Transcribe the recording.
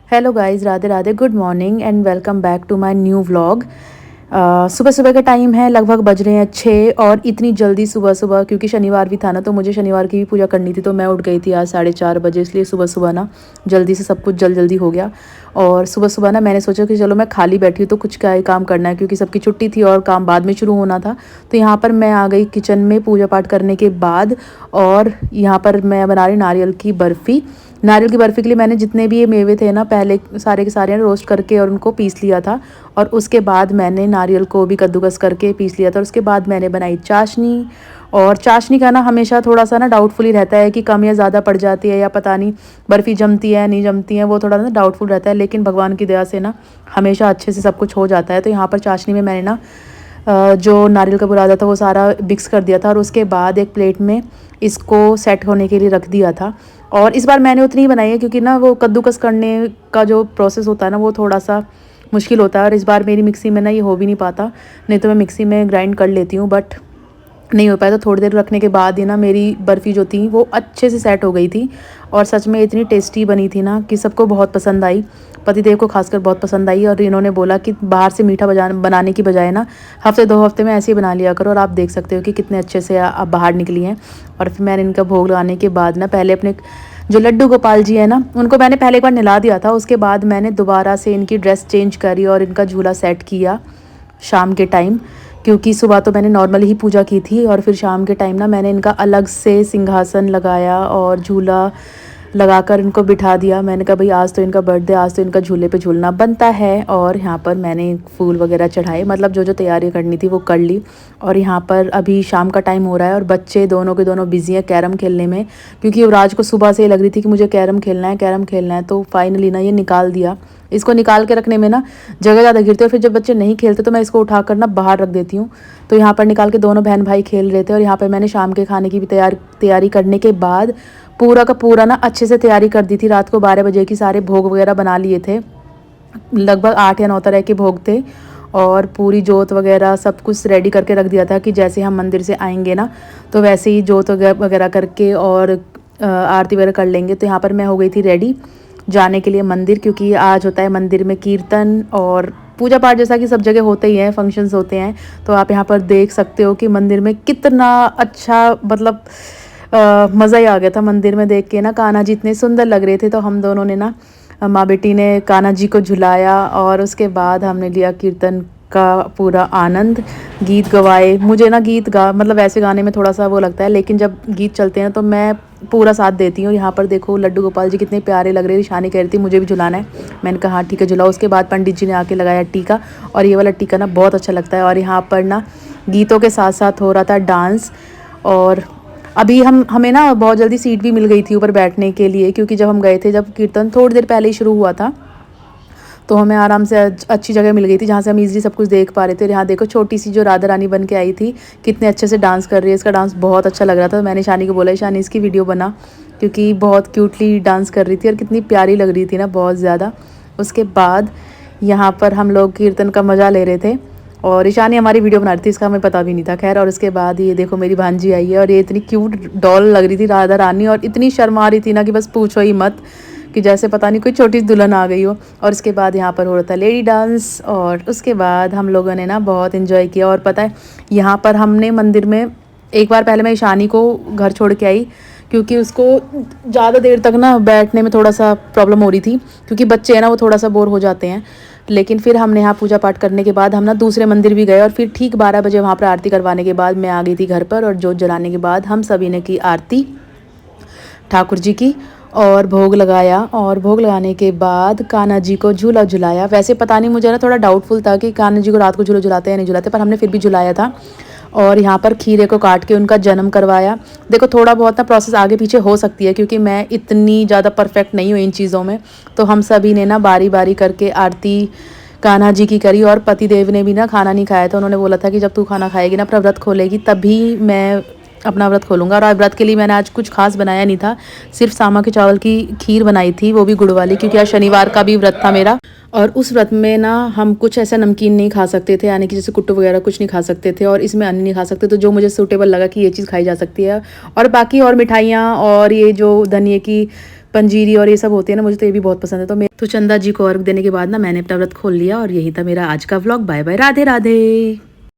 Hello guys, Radhe Radhe, good morning and welcome back to my new vlog. सुबह सुबह का time है, लगभग बज रहे हैं 6 और इतनी जल्दी सुबह सुबह, क्योंकि शनिवार भी था ना, तो मुझे शनिवार की भी पूजा करनी थी। तो मैं उठ गई थी आज 4:30 बजे, इसलिए सुबह सुबह ना जल्दी से सब कुछ जल्दी हो गया। और सुबह सुबह ना मैंने सोचा कि चलो मैं खाली बैठी हूँ तो कुछ क्या ही काम करना है, क्योंकि सबकी छुट्टी थी और काम बाद में शुरू होना था। तो यहाँ पर मैं आ गई किचन में पूजा पाठ करने के बाद, और यहाँ पर मैं बना रही नारियल की बर्फ़ी। नारियल की बर्फ़ी के लिए मैंने जितने भी ये मेवे थे ना, पहले सारे के सारे रोस्ट करके और उनको पीस लिया था। और उसके बाद मैंने नारियल को भी कद्दूकस करके पीस लिया था। और उसके बाद मैंने बनाई चाशनी। और चाशनी का ना हमेशा थोड़ा सा ना डाउटफुल ही रहता है कि कम या ज़्यादा पड़ जाती है, या पता नहीं बर्फ़ी जमती है नहीं जमती है, वो थोड़ा ना डाउटफुल रहता है। लेकिन भगवान की दया से ना हमेशा अच्छे से सब कुछ हो जाता है। तो यहाँ पर चाशनी में मैंने ना जो नारियल का बुरादा था वो सारा मिक्स कर दिया था, और उसके बाद एक प्लेट में इसको सेट होने के लिए रख दिया था। और इस बार मैंने उतनी ही बनाई है, क्योंकि ना वो कद्दूकस करने का जो प्रोसेस होता है ना, वो थोड़ा सा मुश्किल होता है। और इस बार मेरी मिक्सी में ना ये हो भी नहीं पाता, नहीं तो मैं मिक्सी में ग्राइंड कर लेती हूँ, बट नहीं हो पाया। तो थोड़ी देर रखने के बाद ही ना मेरी बर्फ़ी जो थी वो अच्छे से सेट हो गई थी। और सच में इतनी टेस्टी बनी थी ना कि सबको बहुत पसंद आई। पतिदेव को खासकर बहुत पसंद आई, और इन्होंने बोला कि बाहर से मीठा बनाने की बजाय ना हफ्ते 2 हफ्ते में ऐसे ही बना लिया करो। और आप देख सकते हो कि कितने अच्छे से आप बाहर निकली हैं। और फिर मैंने इनका भोग लगाने के बाद ना पहले अपने जो लड्डू गोपाल जी है ना, उनको मैंने पहले एक बार नहला दिया था। उसके बाद मैंने दोबारा से इनकी ड्रेस चेंज करी और इनका झूला सेट किया शाम के टाइम, क्योंकि सुबह तो मैंने नॉर्मल ही पूजा की थी। और फिर शाम के टाइम ना मैंने इनका अलग से सिंहासन लगाया और झूला लगाकर इनको बिठा दिया। मैंने कहा भाई आज तो इनका बर्थडे, आज तो इनका झूले पे झूलना बनता है। और यहाँ पर मैंने फूल वगैरह चढ़ाए, मतलब जो जो तैयारी करनी थी वो कर ली। और यहाँ पर अभी शाम का टाइम हो रहा है और बच्चे दोनों के दोनों बिजी हैं कैरम खेलने में, क्योंकि युवराज को सुबह से लग रही थी कि मुझे कैरम खेलना है, कैरम खेलना है। तो फाइनली ना ये निकाल दिया। इसको निकाल के रखने में ना जगह ज़्यादा गिरती है, और फिर जब बच्चे नहीं खेलते तो मैं इसको उठाकर ना बाहर रख देती हूँ। तो यहाँ पर निकाल के दोनों बहन भाई खेल रहे थे। और यहाँ पर मैंने शाम के खाने की भी तैयारी करने के बाद पूरा का पूरा ना अच्छे से तैयारी कर दी थी। रात को 12 बजे की सारे भोग वगैरह बना लिए थे, लगभग 8 या 9 तरह के भोग थे। और पूरी जोत वगैरह सब कुछ रेडी करके रख दिया था कि जैसे हम मंदिर से आएंगे ना तो वैसे ही जोत वगैरह करके और आरती वगैरह कर लेंगे। तो यहाँ पर मैं हो गई थी रेडी जाने के लिए मंदिर, क्योंकि आज होता है मंदिर में कीर्तन और पूजा पाठ, जैसा कि सब जगह होते ही हैं, फंक्शंस होते हैं। तो आप यहाँ पर देख सकते हो कि मंदिर में कितना अच्छा, मतलब मज़ा ही आ गया था मंदिर में देख के ना। कान्हा जी इतने सुंदर लग रहे थे। तो हम दोनों ने ना, माँ बेटी ने कान्हा जी को झुलाया, और उसके बाद हमने लिया कीर्तन का पूरा आनंद। गीत गवाए। मुझे ना गीत मतलब ऐसे गाने में थोड़ा सा वो लगता है, लेकिन जब गीत चलते हैं तो मैं पूरा साथ देती हूँ। यहाँ पर देखो लड्डू गोपाल जी कितने प्यारे लग रहे थे। शानी कह रही थी मुझे भी झुलाना है, मैंने कहा हाँ ठीक है झुलाओ। उसके बाद पंडित जी ने आके लगाया टीका, और ये वाला टीका ना बहुत अच्छा लगता है। और यहाँ पर ना गीतों के साथ साथ हो रहा था डांस। और अभी हमें ना बहुत जल्दी सीट भी मिल गई थी ऊपर बैठने के लिए, क्योंकि जब हम गए थे, जब कीर्तन थोड़ी देर पहले ही शुरू हुआ था, तो हमें आराम से अच्छी जगह मिल गई थी जहाँ से हम इजीली सब कुछ देख पा रहे थे। और यहाँ देखो छोटी सी जो राधा रानी बन के आई थी, कितने अच्छे से डांस कर रही है। इसका डांस बहुत अच्छा लग रहा था। मैंने शानी को बोला शानी इसकी वीडियो बना, क्योंकि बहुत क्यूटली डांस कर रही थी और कितनी प्यारी लग रही थी ना, बहुत ज़्यादा। उसके बाद यहाँ पर हम लोग कीर्तन का मज़ा ले रहे थे, और ईशानी हमारी वीडियो बना रही थी, इसका हमें पता भी नहीं था। खैर, और उसके बाद ये देखो मेरी भांजी आई है, और ये इतनी क्यूट डॉल लग रही थी राधा रानी, और इतनी शर्मा रही थी ना कि बस पूछो ही मत, कि जैसे पता नहीं कोई छोटी सी दुल्हन आ गई हो। और उसके बाद यहाँ पर हो रहा था लेडी डांस, और उसके बाद हम लोगों ने ना बहुत इन्जॉय किया। और पता है यहाँ पर हमने मंदिर में एक बार पहले मैं ईशानी को घर छोड़ के आई, क्योंकि उसको ज़्यादा देर तक ना बैठने में थोड़ा सा प्रॉब्लम हो रही थी, क्योंकि बच्चे हैं ना वो थोड़ा सा बोर हो जाते हैं। लेकिन फिर हमने यहाँ पूजा पाठ करने के बाद हम ना दूसरे मंदिर भी गए, और फिर ठीक 12 बजे वहाँ पर आरती करवाने के बाद मैं आ गई थी घर पर। और जोत जलाने के बाद हम सभी ने की आरती ठाकुर जी की, और भोग लगाया। और भोग लगाने के बाद कान्हा जी को झूला झुलाया। वैसे पता नहीं, मुझे ना थोड़ा डाउटफुल था कि कान्हा जी को रात को झूला झुलाते हैं या नहीं झुलाते, पर हमने फिर भी झुलाया था। और यहाँ पर खीरे को काट के उनका जन्म करवाया। देखो थोड़ा बहुत ना प्रोसेस आगे पीछे हो सकती है, क्योंकि मैं इतनी ज़्यादा परफेक्ट नहीं हूँ इन चीज़ों में। तो हम सभी ने ना बारी बारी करके आरती कान्हा जी की करी। और पतिदेव ने भी ना खाना नहीं खाया था। उन्होंने बोला था कि जब तू खाना खाएगी ना, अपना व्रत खोलेगी, तभी मैं अपना व्रत खोलूँगा। और व्रत के लिए मैंने आज कुछ खास बनाया नहीं था, सिर्फ सामा के चावल की खीर बनाई थी, वो भी गुड़ वाली, क्योंकि आज शनिवार का भी व्रत था मेरा। और उस व्रत में ना हम कुछ ऐसा नमकीन नहीं खा सकते थे, यानी कि जैसे कुट्टू वगैरह कुछ नहीं खा सकते थे, और इसमें अन्न नहीं खा सकते। तो जो मुझे सूटेबल लगा कि ये चीज़ खाई जा सकती है, और बाकी और मिठाइयाँ और ये जो धनिए की पंजीरी और ये सब होती है ना, मुझे तो ये भी बहुत पसंद है। तो चंदा जी को अर्घ देने के बाद ना मैंने अपना व्रत खोल लिया और यही था मेरा आज का vlog. Bye bye, Radhe Radhe.